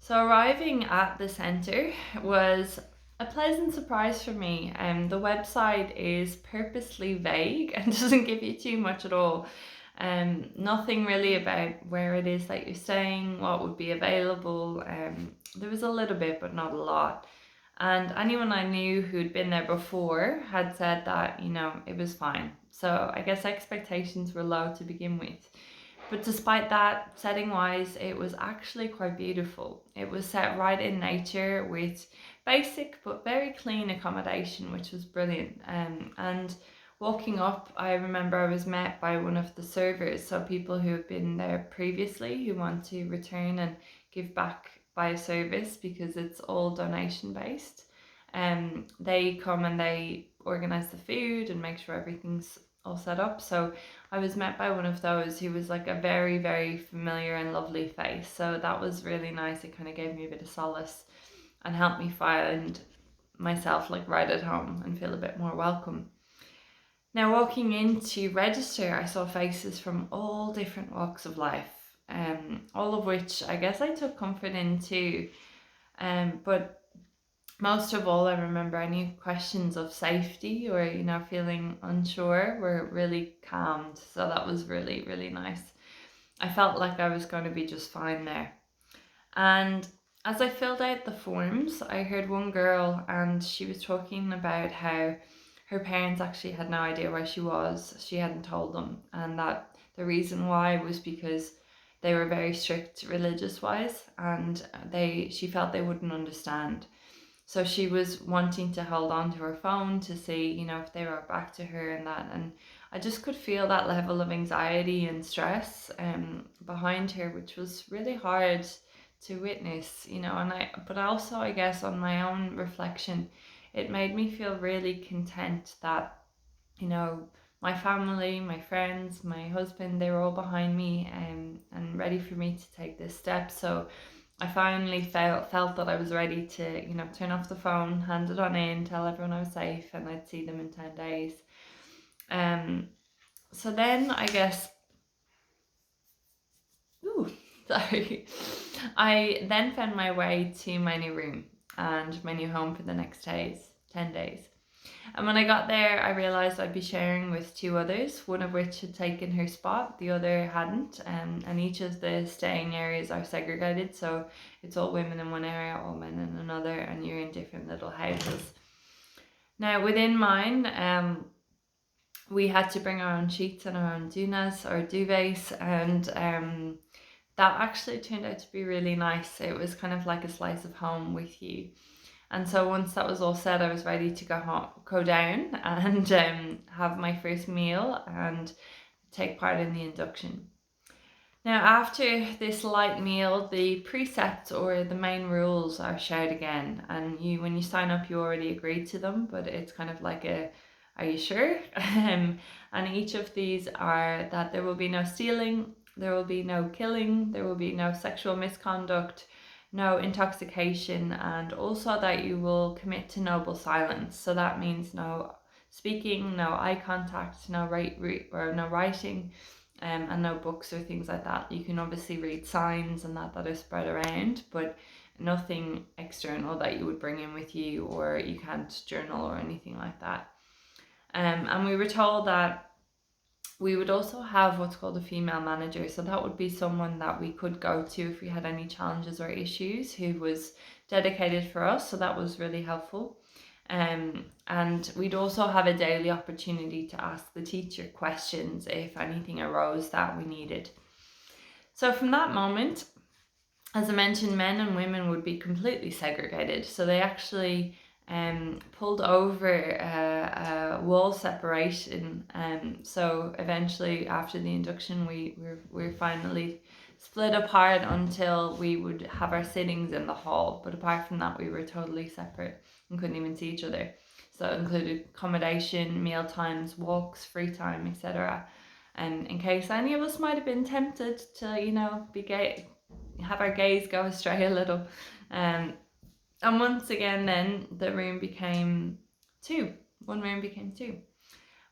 So arriving at the centre was a pleasant surprise for me. The website is purposely vague and doesn't give you too much at all. Nothing really about where it is that you're staying, what would be available. There was a little bit, but not a lot. And anyone I knew who'd been there before had said that, it was fine. So I guess expectations were low to begin with. But despite that, setting wise, it was actually quite beautiful. It was set right in nature with basic but very clean accommodation, which was brilliant. And walking up, I remember I was met by one of the servers, so people who have been there previously who want to return and give back by a service because it's all donation based. They come and they organize the food and make sure everything's all set up. So I was met by one of those who was like a very, very familiar and lovely face. So that was really nice. It kind of gave me a bit of solace and helped me find myself like right at home and feel a bit more welcome. Now, walking in to register, I saw faces from all different walks of life, all of which I guess I took comfort in too. But most of all, I remember any questions of safety or, feeling unsure were really calmed. So that was really, really nice. I felt like I was going to be just fine there. And as I filled out the forms, I heard one girl and she was talking about how her parents actually had no idea where she was. She hadn't told them. And that the reason why was because they were very strict religious wise and she felt they wouldn't understand. So she was wanting to hold on to her phone to see, if they were back to her and that. And I just could feel that level of anxiety and stress behind her, which was really hard to witness, but also I guess on my own reflection, it made me feel really content that, my family, my friends, my husband, they were all behind me and ready for me to take this step. So I finally felt that I was ready to, turn off the phone, hand it on in, tell everyone I was safe and I'd see them in 10 days. So then I guess, sorry. I then found my way to my new room and my new home for the next 10 days. And when I got there, I realised I'd be sharing with two others, one of which had taken her spot, the other hadn't. And each of the staying areas are segregated, so it's all women in one area, all men in another, and you're in different little houses. Now, within mine, we had to bring our own sheets and our own dunas or duvets, and that actually turned out to be really nice. It was kind of like a slice of home with you. And so once that was all said, I was ready to go down and have my first meal and take part in the induction. Now, after this light meal, the precepts or the main rules are shared again. And when you sign up, you already agreed to them, but it's kind of like are you sure? And each of these are that there will be no stealing, there will be no killing, there will be no sexual misconduct, no intoxication, and also that you will commit to noble silence. So that means no speaking, no eye contact, no writing, and no books or things like that. You can obviously read signs and that are spread around, but nothing external that you would bring in with you, or you can't journal or anything like that. And we were told that we would also have what's called a female manager. So that would be someone that we could go to if we had any challenges or issues, who was dedicated for us. So that was really helpful. And we'd also have a daily opportunity to ask the teacher questions if anything arose that we needed. So from that moment, as I mentioned, men and women would be completely segregated. So they actually pulled over a wall separation. So eventually, after the induction, we're finally split apart until we would have our sittings in the hall. But apart from that, we were totally separate and couldn't even see each other. So it included accommodation, meal times, walks, free time, etc. And in case any of us might have been tempted to, be gay, have our gaze go astray a little. And once again, then the room became two. One room became two.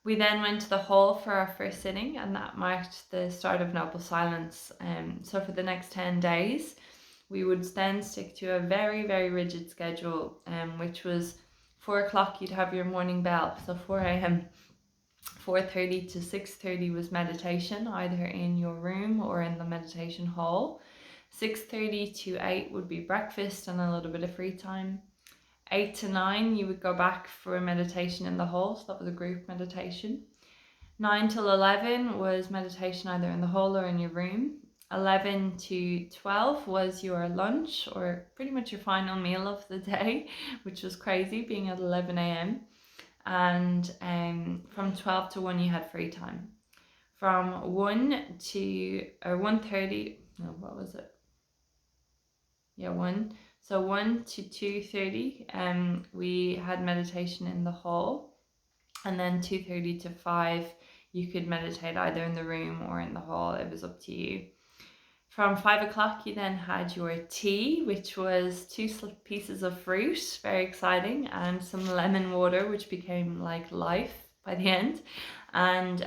We then went to the hall for our first sitting, and that marked the start of noble silence. So for the next 10 days, we would then stick to a very, very rigid schedule, which was 4 o'clock you'd have your morning bell, so 4 a.m. 4:30 to 6:30 was meditation, either in your room or in the meditation hall. 6:30 to 8 would be breakfast and a little bit of free time. 8 to 9 you would go back for a meditation in the hall, so that was a group meditation. 9 till 11 was meditation either in the hall or in your room. 11 to 12 was your lunch, or pretty much your final meal of the day, which was crazy being at 11 a.m. And from 12 to 1 you had free time. From 1 to, or 1:30, no, what was it? Yeah, 1. So 1 to 2:30 we had meditation in the hall, and then 2:30 to 5 you could meditate either in the room or in the hall. It was up to you. From 5 o'clock you then had your tea, which was 2 pieces of fruit, very exciting, and some lemon water, which became like life by the end. And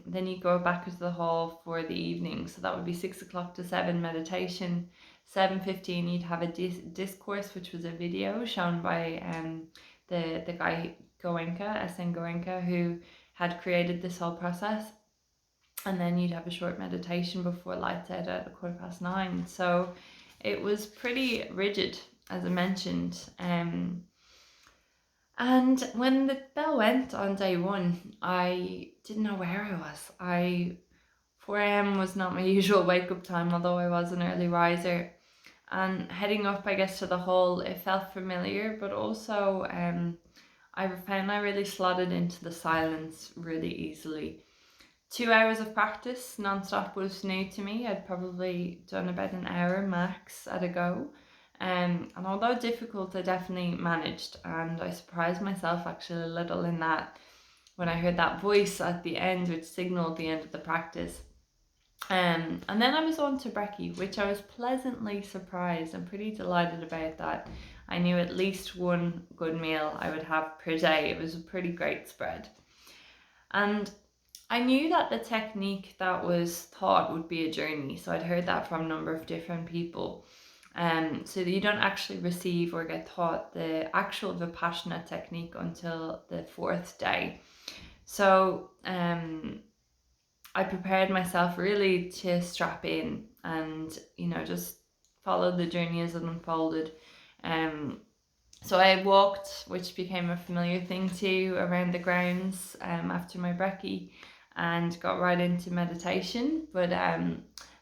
then you go back into the hall for the evening, so that would be 6 o'clock to 7 meditation. 7:15 you'd have a discourse, which was a video shown by the guy Goenke, S.N Goenke, who had created this whole process. And then you'd have a short meditation before lights out at 9:15. So it was pretty rigid, as I mentioned. And when the bell went on day 1, I didn't know where I was. 4 a.m. was not my usual wake up time, although I was an early riser. And heading up, I guess, to the hall, it felt familiar, but also I found I really slotted into the silence really easily. 2 hours of practice non-stop was new to me. I'd probably done about an hour max at a go. And although difficult, I definitely managed, and I surprised myself actually a little in that when I heard that voice at the end, which signaled the end of the practice. And then I was on to brekkie, which I was pleasantly surprised and pretty delighted about that. I knew at least one good meal I would have per day. It was a pretty great spread. And I knew that the technique that was taught would be a journey. So I'd heard that from a number of different people. So that you don't actually receive or get taught the actual Vipassana technique until the 4th day. So I prepared myself really to strap in and, just follow the journey as it unfolded. So I walked, which became a familiar thing too, around the grounds after my brekkie, and got right into meditation. But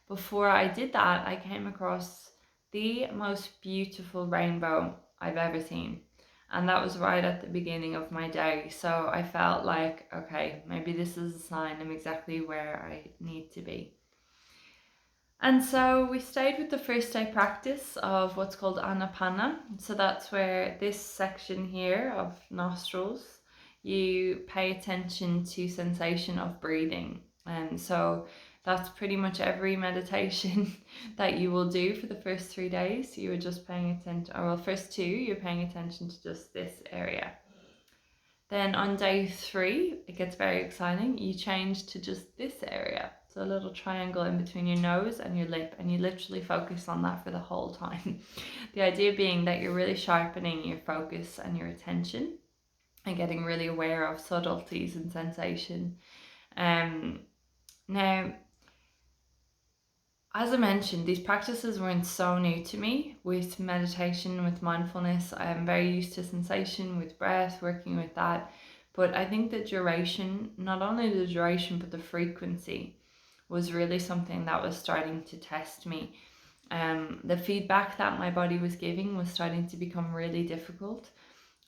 before I did that, I came across the most beautiful rainbow I've ever seen. And that was right at the beginning of my day. So I felt like, okay, maybe this is a sign I'm exactly where I need to be. And so we stayed with the first day practice of what's called Anapana. So that's where this section here of nostrils, you pay attention to sensation of breathing. And so that's pretty much every meditation that you will do for the first 3 days. You are just paying attention, or well, first 2, you're paying attention to just this area. Then on day 3, it gets very exciting. You change to just this area. So a little triangle in between your nose and your lip, and you literally focus on that for the whole time. The idea being that you're really sharpening your focus and your attention and getting really aware of subtleties and sensation. Now, as I mentioned, these practices weren't so new to me. With meditation, with mindfulness, I am very used to sensation, with breath, working with that. But I think the duration, not only the duration, but the frequency was really something that was starting to test me. The feedback that my body was giving was starting to become really difficult.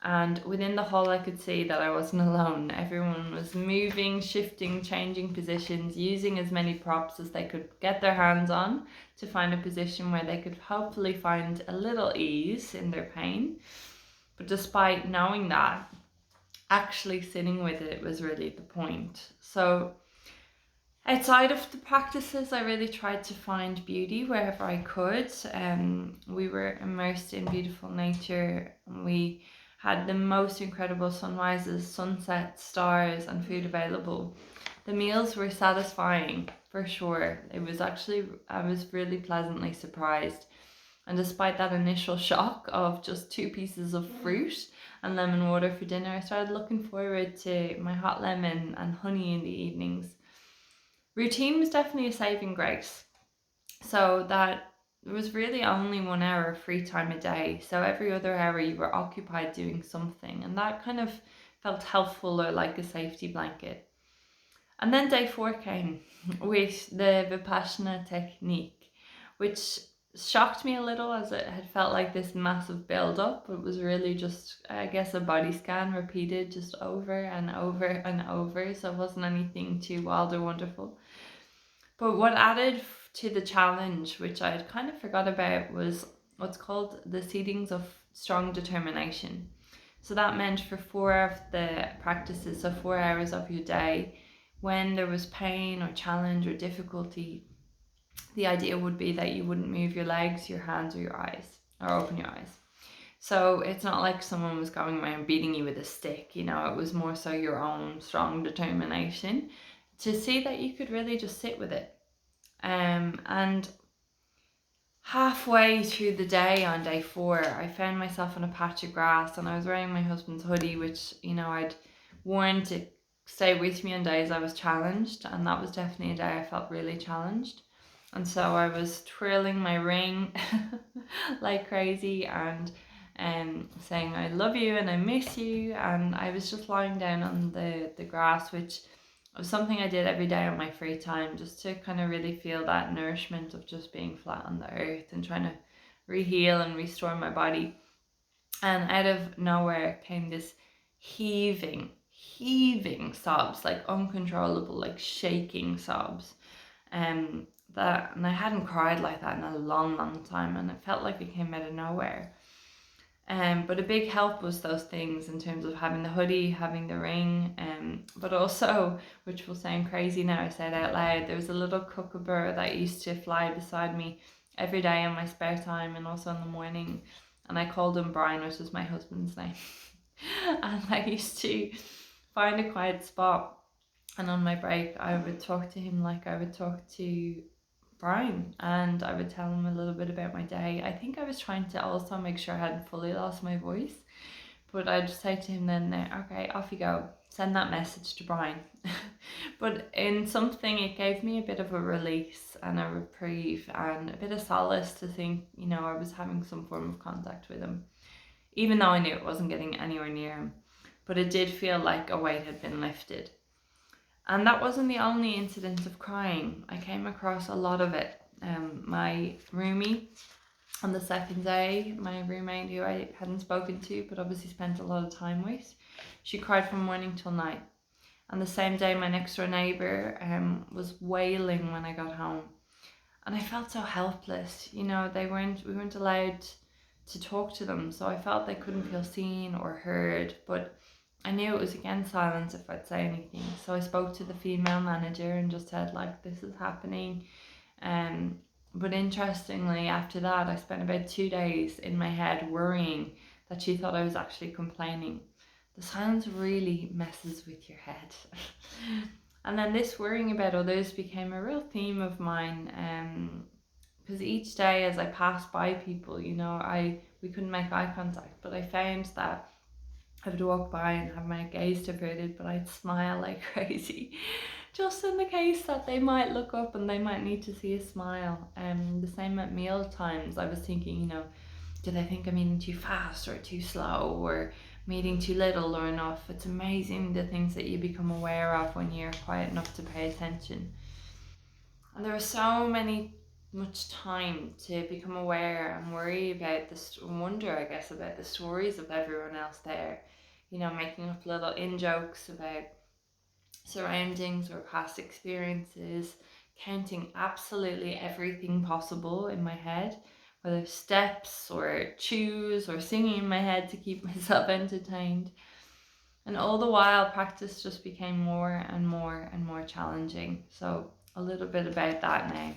And within the hall, I could see that I wasn't alone. Everyone was moving, shifting, changing positions, using as many props as they could get their hands on to find a position where they could hopefully find a little ease in their pain. But despite knowing that, actually sitting with it was really the point. So outside of the practices, I really tried to find beauty wherever I could. We were immersed in beautiful nature, and we had the most incredible sunrises, sunsets, stars, and food available. The meals were satisfying, for sure. I was really pleasantly surprised. And despite that initial shock of just 2 pieces of fruit and lemon water for dinner, I started looking forward to my hot lemon and honey in the evenings. Routine was definitely a saving grace. So that there was really only 1 hour of free time a day. So every other hour you were occupied doing something. And that kind of felt helpful, or like a safety blanket. And then day 4 came with the Vipassana technique, which shocked me a little, as it had felt like this massive build up. It was really just, I guess, a body scan repeated just over and over and over. So it wasn't anything too wild or wonderful. But what added to the challenge, which I had kind of forgot about, was what's called the seedings of strong determination. So that meant for 4 of the practices, so 4 hours of your day, when there was pain or challenge or difficulty, the idea would be that you wouldn't move your legs, your hands, or your eyes, or open your eyes. So it's not like someone was going around beating you with a stick, you know, it was more so your own strong determination to see that you could really just sit with it. And halfway through the day on day 4, I found myself on a patch of grass, and I was wearing my husband's hoodie, which, you know, I'd worn to stay with me on days I was challenged, and that was definitely a day I felt really challenged. And so I was twirling my ring like crazy, and saying I love you and I miss you, and I was just lying down on the grass, which was something I did every day on my free time, just to kind of really feel that nourishment of just being flat on the earth and trying to re-heal and restore my body. And out of nowhere came this heaving sobs, like uncontrollable, like shaking sobs. And I hadn't cried like that in a long time, and it felt like it came out of nowhere. But a big help was those things in terms of having the hoodie, having the ring, but also, which will sound crazy now I say it out loud, there was a little kookaburra that used to fly beside me every day in my spare time and also in the morning, and I called him Brian, which is my husband's name. And I used to find a quiet spot, and on my break I would talk to him like I would talk to Brian, and I would tell him a little bit about my day. I think I was trying to also make sure I hadn't fully lost my voice, but I'd just say to him then, okay, off you go, send that message to Brian. But in something, it gave me a bit of a release and a reprieve and a bit of solace to think, you know, I was having some form of contact with him, even though I knew it wasn't getting anywhere near him. But it did feel like a weight had been lifted. And that wasn't the only incident of crying. I came across a lot of it. My roomie on the second day, my roommate who I hadn't spoken to but obviously spent a lot of time with, she cried from morning till night. And the same day, my next door neighbour was wailing when I got home. And I felt so helpless. You know, we weren't allowed to talk to them, so I felt they couldn't feel seen or heard, but I knew it was against silence if I'd say anything. So I spoke to the female manager and just said, like, this is happening. But interestingly, after that, I spent about 2 days in my head worrying that she thought I was actually complaining. The silence really messes with your head. And then this worrying about others became a real theme of mine. Because each day as I passed by people, you know, we couldn't make eye contact, but I found that I would walk by and have my gaze diverted, but I'd smile like crazy, just in the case that they might look up and they might need to see a smile. The same at meal times. I was thinking, you know, do they think I'm eating too fast or too slow, or I'm eating too little or enough? It's amazing the things that you become aware of when you're quiet enough to pay attention. And there was much time to become aware and worry about this, wonder, I guess, about the stories of everyone else there. You know, making up little in-jokes about surroundings or past experiences, counting absolutely everything possible in my head, whether steps or chews or singing in my head to keep myself entertained. And all the while, practice just became more and more and more challenging. So a little bit about that now.